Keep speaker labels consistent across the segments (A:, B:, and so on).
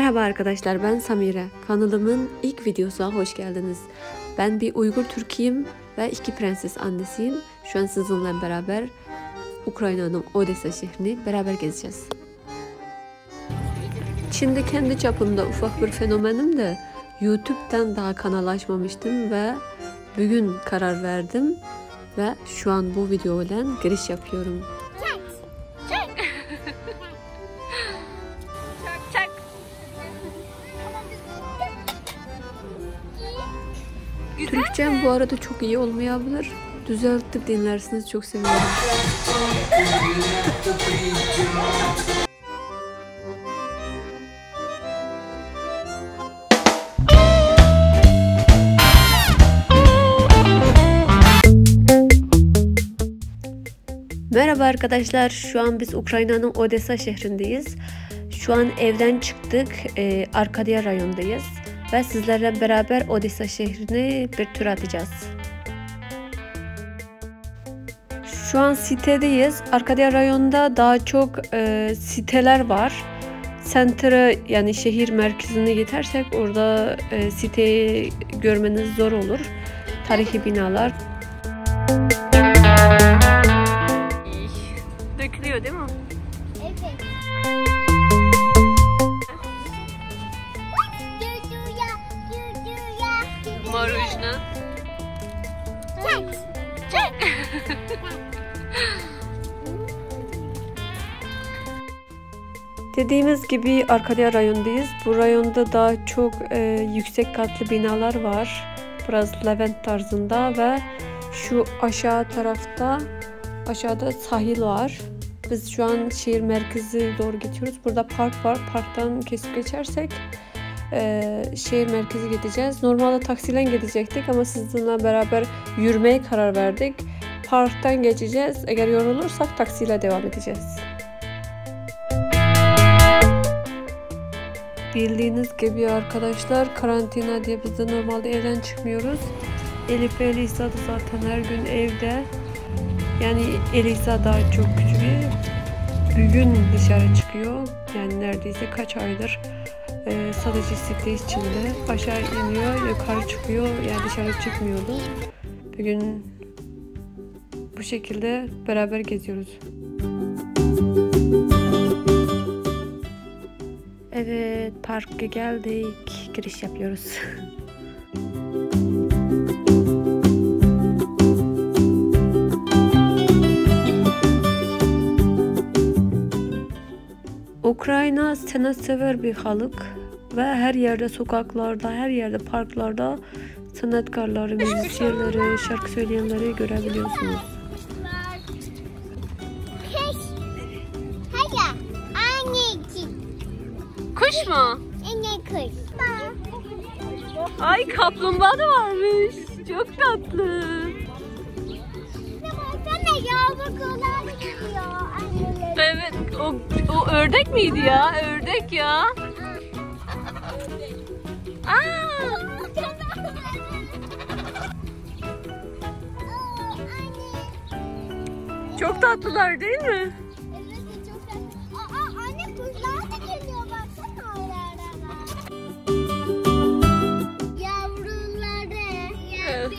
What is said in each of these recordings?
A: Merhaba arkadaşlar, ben Samire. Kanalımın ilk videosuna hoş geldiniz. Ben bir Uygur Türk'üyüm ve 2 prenses annesiyim. Şu an sizinle beraber Ukrayna'nın Odessa şehrini beraber gezeceğiz. Çin'de kendi çapımda ufak bir fenomenim de YouTube'dan daha kanal açmamıştım ve bugün karar verdim ve şu an bu videoyla giriş yapıyorum. Türkçem bu arada çok iyi olmayabilir. Düzeltip dinlersiniz, çok seviyorum. Merhaba arkadaşlar, şu an biz Ukrayna'nın Odessa şehrindeyiz. Şu an evden çıktık, Arkadya rayondayız. Ve sizlerle beraber Odessa şehrini bir tur atacağız. Şu an sitedeyiz. Arkadya rayonunda daha çok siteler var. Center'a, yani şehir merkezine gidersek orada siteyi görmeniz zor olur. Tarihi binalar. Dökülüyor değil mi?
B: Evet.
A: Marujna. Dediğimiz gibi Arkadya rayondayız. Bu rayonda daha çok yüksek katlı binalar var. Biraz Levent tarzında ve şu aşağı tarafta aşağıda sahil var. Biz şu an şehir merkezi doğru gidiyoruz. Burada park var. Parktan kesip geçersek şehir merkezi gideceğiz. Normalde taksiyle gidecektik ama sizinle beraber yürümeye karar verdik. Parktan geçeceğiz. Eğer yorulursak taksiyle devam edeceğiz. Bildiğiniz gibi arkadaşlar, karantina diye biz de normalde evden çıkmıyoruz. Elif ve Elisa da zaten her gün evde. Yani Elisa daha çok küçük. Bugün dışarı çıkıyor. Yani neredeyse kaç aydır sadece site içinde. Aşağı iniyor, yukarı çıkıyor. Yani dışarı çıkmıyordu. Bugün bu şekilde beraber geziyoruz. Evet, parka geldik. Giriş yapıyoruz. Ukrayna sanatsever bir halk ve her yerde, sokaklarda, her yerde, parklarda sanatkarları, müzisyenleri, şarkı söyleyenleri görebiliyorsunuz. Kuş mu?
B: Kuş.
A: Ay, kaplumbağa da varmış. Çok tatlı.
B: Baksana, yavrular geliyor.
A: Evet, o ördek miydi ya? Ördek ya. Aa! Çok tatlılar değil mi?
B: Evet, çok tatlı. Anne, kuşlar da geliyor, baksana oralara. Yavruları.
A: Evet.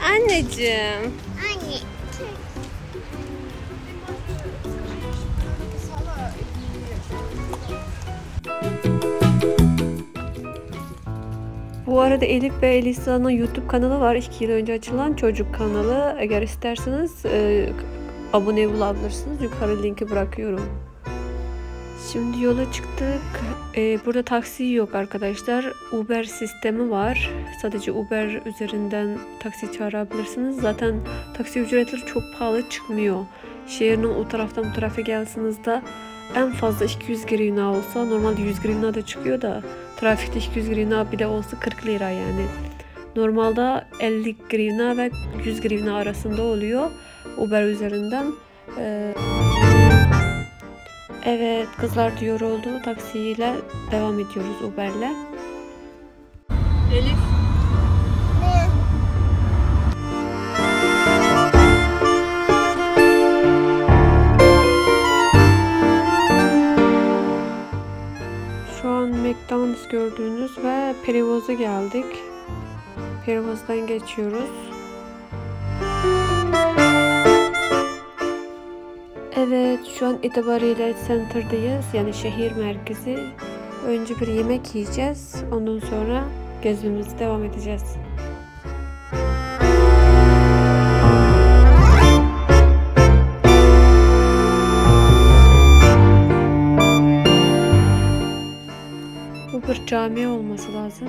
A: Anneciğim.
B: Anne.
A: Bu arada Elif ve Elisa'nın YouTube kanalı var. 2 yıl önce açılan çocuk kanalı. Eğer isterseniz abone olabilirsiniz. Yukarı linki bırakıyorum. Şimdi yola çıktık. Burada taksi yok arkadaşlar. Uber sistemi var. Sadece Uber üzerinden taksi çağırabilirsiniz. Zaten taksi ücretleri çok pahalı çıkmıyor. Şehrin o taraftan bu tarafa gelseniz de en fazla 200 grivna olsa, normalde 100 grivna da çıkıyor da trafikte 200 grivna bir de olsa 40 lira yani. Normalde 50 grivna ve 100 grivna arasında oluyor Uber üzerinden. Evet kızlar diyor oldu, taksiyle devam ediyoruz Uber'le. Elif. Şu an McDonald's gördüğünüz ve Perivoz'a geldik. Perivoz'dan geçiyoruz. Evet, şu an itibariyle Center'dayız, yani şehir merkezi. Önce bir yemek yiyeceğiz, ondan sonra gezimize devam edeceğiz. Bu bir cami olması lazım.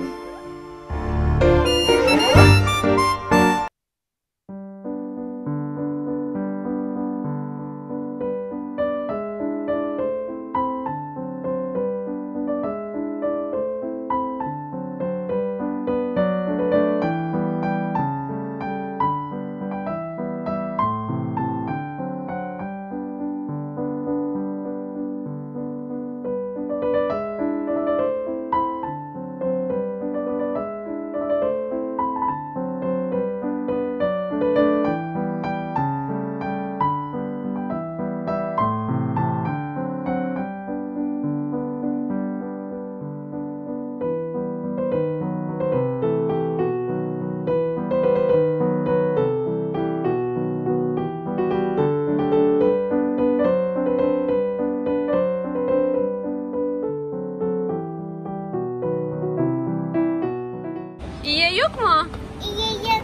A: İyi yok mu?
B: İyi yok.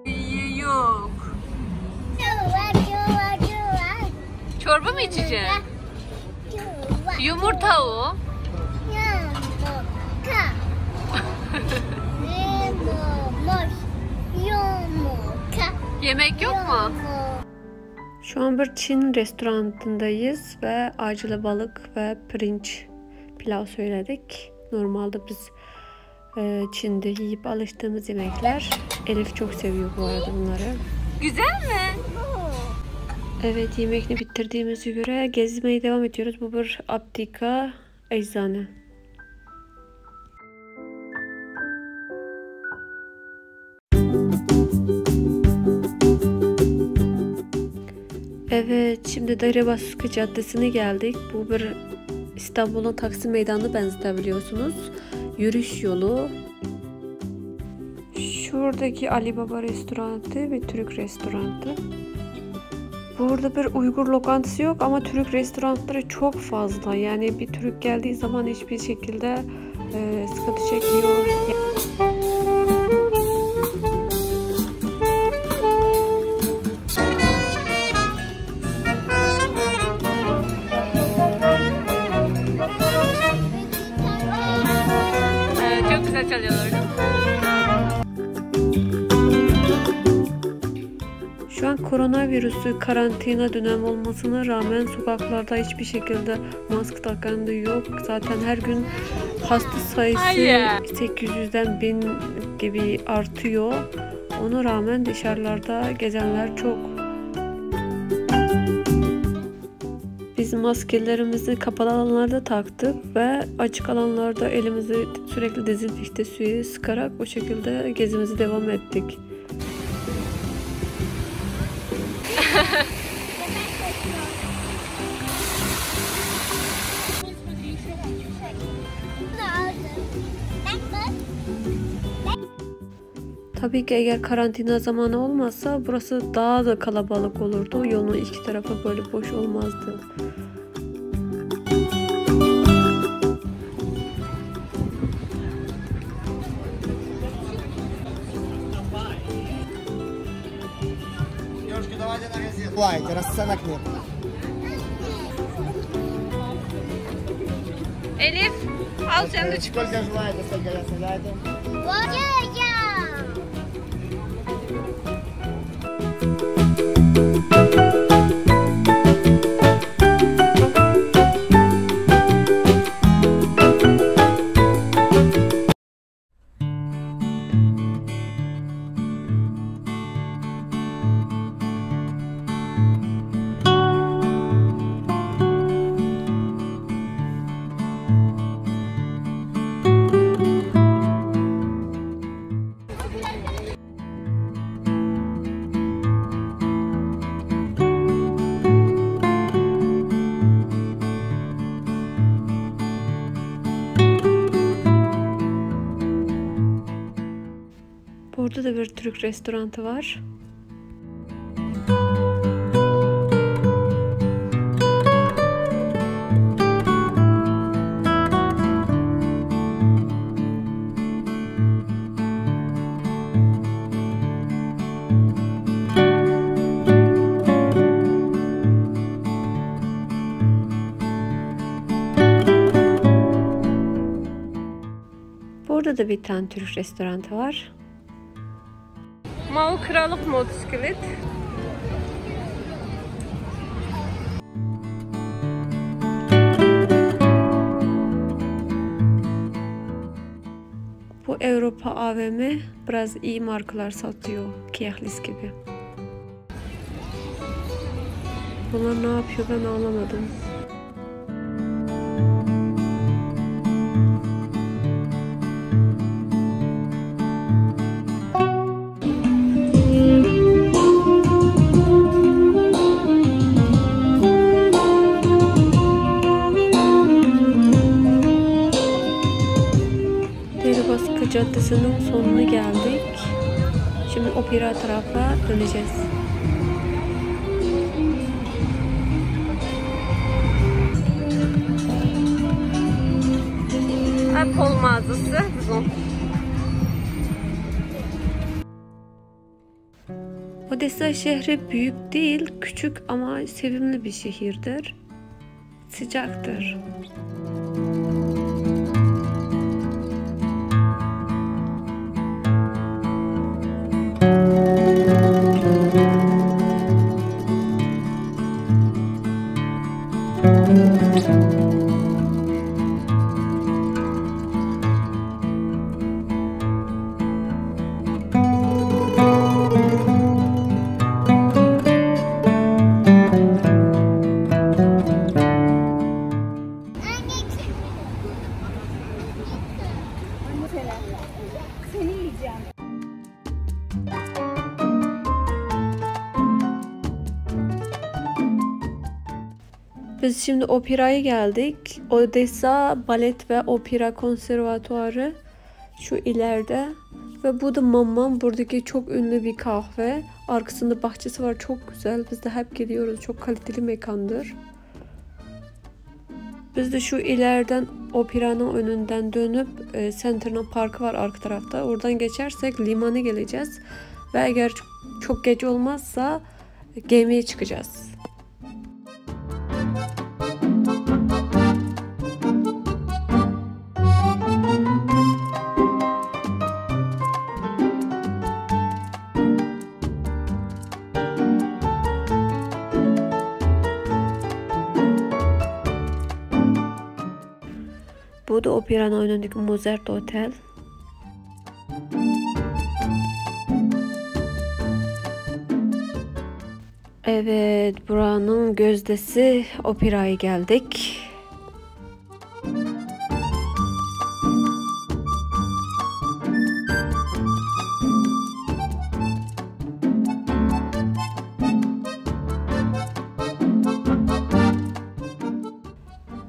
A: İyi yok.
B: Çuva.
A: Çorba mı içeceksin?
B: Çuva.
A: Yumurta o.
B: Yumurta.
A: Yemek yok mu? Şu an bir Çin restoranındayız ve acılı balık ve pirinç pilav söyledik. Normalde biz Çin'de yiyip alıştığımız yemekler. Elif çok seviyor bu arada bunları. Güzel mi? Evet, yemekini bitirdiğimize göre gezmeye devam ediyoruz. Bu bir aptika eczane. Evet, şimdi Derebasuki Caddesi'ne geldik. Bu bir İstanbul'un Taksim Meydanı'nı benzetebiliyorsunuz. Yürüyüş yolu. Şuradaki Ali Baba restoranı bir Türk restoranı. Burada bir Uygur lokantası yok ama Türk restoranları çok fazla. Yani bir Türk geldiği zaman hiçbir şekilde sıkıntı çekmiyor. Çok güzel çalıyorlar. Şu an koronavirüsü karantina dönemi olmasına rağmen sokaklarda hiçbir şekilde maske takan da yok. Zaten her gün hasta sayısı 800'den 1000 gibi artıyor. Ona rağmen dışarılarda gezenler çok. Biz maskelerimizi kapalı alanlarda taktık ve açık alanlarda elimizi sürekli dezenfekte suyu sıkarak o şekilde gezimizi devam ettik. Tabii ki eğer karantina zamanı olmazsa burası daha da kalabalık olurdu. Yolun iki tarafı böyle boş olmazdı. Elif, al sen de çık. Burada da bir Türk restoranı var. Burada da bir tane Türk restoranı var. Mal Krallık motosiklet. Bu Avrupa AVM biraz iyi markalar satıyor. Kiyahlis gibi. Bunlar ne yapıyor ben anlamadım. Deribaskı Caddesi'nin sonuna geldik. Şimdi opera tarafa döneceğiz. Apple mağazası. Odessa şehri büyük değil, küçük ama sevimli bir şehirdir. Sıcaktır.
B: Seni yiyeceğim.
A: Biz şimdi operaya geldik. Odessa Balet ve Opera Konservatuarı şu ileride. Ve bu da Mamam, buradaki çok ünlü bir kahve. Arkasında bahçesi var, çok güzel. Biz de hep gidiyoruz. Çok kaliteli mekandır. Biz de şu ileriden operanın önünden dönüp Center'ın parkı var arka tarafta. Oradan geçersek limana geleceğiz. Ve eğer çok geç olmazsa gemiye çıkacağız. Bu da operanın önündeki Mozart Otel. Evet, buranın gözdesi operaya geldik.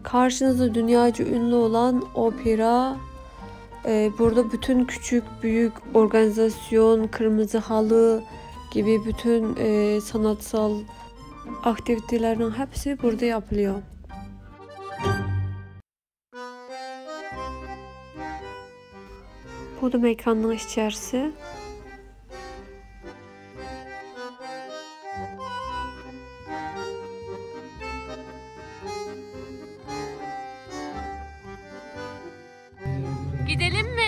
A: Karşınızda dünyaca ünlü olan opera. Burada bütün küçük büyük organizasyon, kırmızı halı gibi bütün sanatsal aktivitelerin hepsi burada yapılıyor. Bu da mekanın içerisi. Gidelim mi?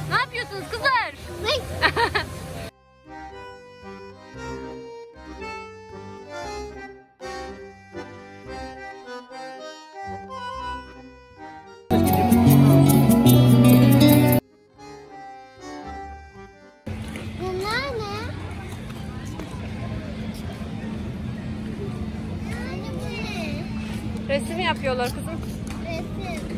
A: Ne yapıyorsunuz kızlar?
B: Bunlar ne? Yani bu ne?
A: Resim yapıyorlar kızım.
B: Resim.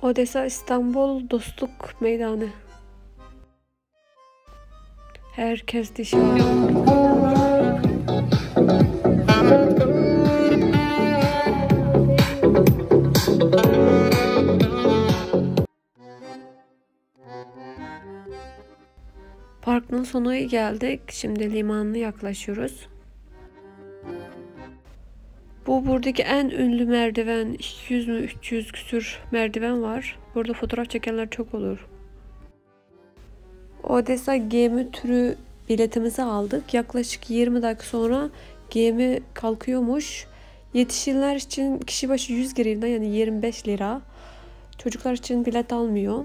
A: Odessa İstanbul Dostluk Meydanı. Herkes dışarı. Parkın sonuna geldik. Şimdi limanına yaklaşıyoruz. Bu buradaki en ünlü merdiven. 200 mü 300 küsür merdiven var. Burada fotoğraf çekenler çok olur. Odessa gemi turu biletimizi aldık. Yaklaşık 20 dakika sonra gemi kalkıyormuş. Yetişkinler için kişi başı 100 grivna yani 25 lira. Çocuklar için bilet almıyor.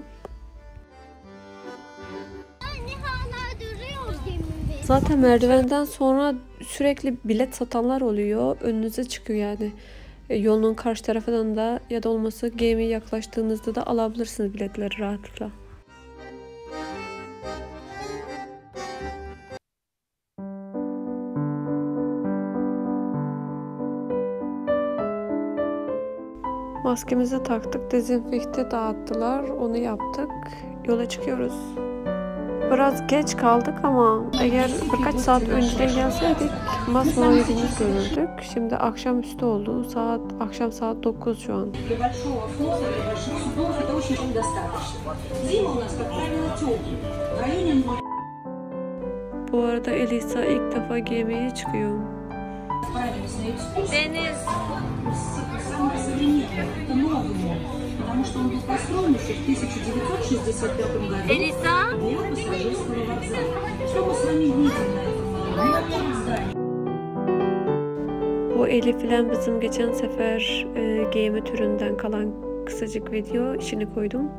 B: Anne hala duruyor gemide.
A: Zaten merdivenden sonra sürekli bilet satanlar oluyor. Önünüze çıkıyor yani. Yolun karşı tarafından da ya da olması gemiye yaklaştığınızda da alabilirsiniz biletleri rahatlıkla. Maskemizi taktık, dezenfekte dağıttılar, onu yaptık, yola çıkıyoruz. Biraz geç kaldık ama eğer birkaç saat önceden gelseydik masmavi'miz görürdük. Şimdi akşamüstü oldu, akşam saat 9 şu an. Bu arada Elisa ilk defa gemiye çıkıyor. Deniz.
C: Потому что он был построен еще в 1965 году для пассажирского вокзала. Что мы с вами видим на этом здании?
A: Bu Elif ile bizim geçen sefer gemi türünden kalan kısacık video içine koydum.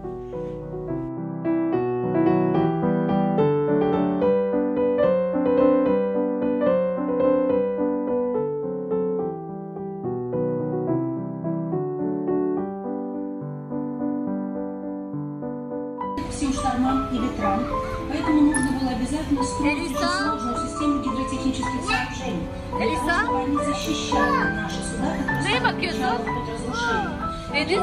C: Всем штормам и ветрам, поэтому нужно было обязательно строить очень сложную систему гидротехнических сооружений. Для того, чтобы они защищали наши суда, которые ставят под разрушение. Строили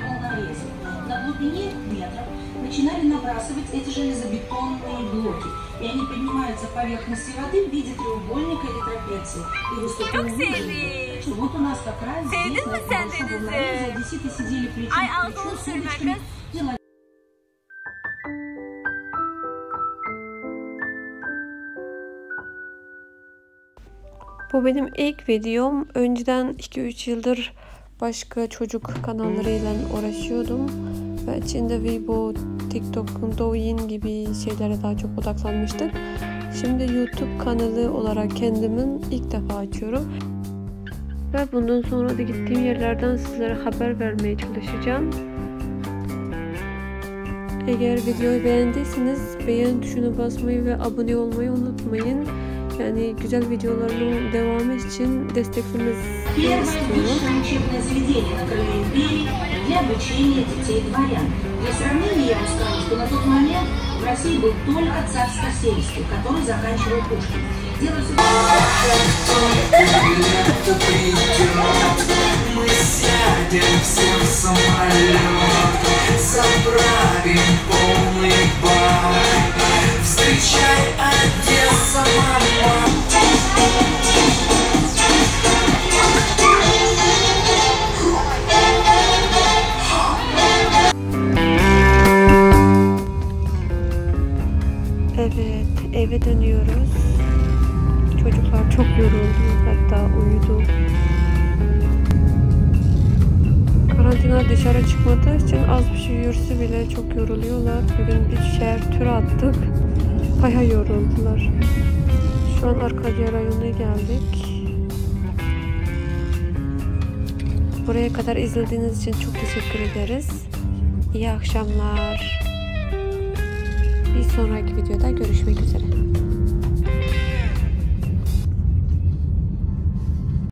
C: волнорезы. На глубине метров начинали набрасывать эти железобетонные блоки, и они поднимаются к поверхности воды в виде треугольника или трапеции и выступают выжженными. Что вот у нас как раз здесь, на этом большом волнорезе, одесситы сидели плечом к плечу с удочками и ловили.
A: Bu benim ilk videom. Önceden 2-3 yıldır başka çocuk kanallarıyla uğraşıyordum. Ve içinde Weibo, TikTok, Douyin gibi şeylere daha çok odaklanmıştık. Şimdi YouTube kanalı olarak kendimin ilk defa açıyorum. Ve bundan sonra da gittiğim yerlerden sizlere haber vermeye çalışacağım. Eğer videoyu beğendiyseniz beğen tuşuna basmayı ve abone olmayı unutmayın. Yani güzel videoların devamı için desteklemenizi istiyorum.
C: Учебное заведение на краю империи для обучения детей дворян. Для сравнения я вам скажу, что на тот момент в России был только Царско-сельский, который заканчивал Пушкин. Дело все
D: мы сядем все в самолет. заправим полный бак. Встречай, Одесса, мама.
A: Evet, eve dönüyoruz. Çocuklar çok yoruldu, hatta uyudu. Karantina dışarı çıkmadığı için az bir şey yürüse bile çok yoruluyorlar. Bugün bir şehir turu attık. Bayağı yoruldular. Şu an Arkadya rayonuna geldik. Buraya kadar izlediğiniz için çok teşekkür ederiz. İyi akşamlar. Bir sonraki videoda görüşmek üzere.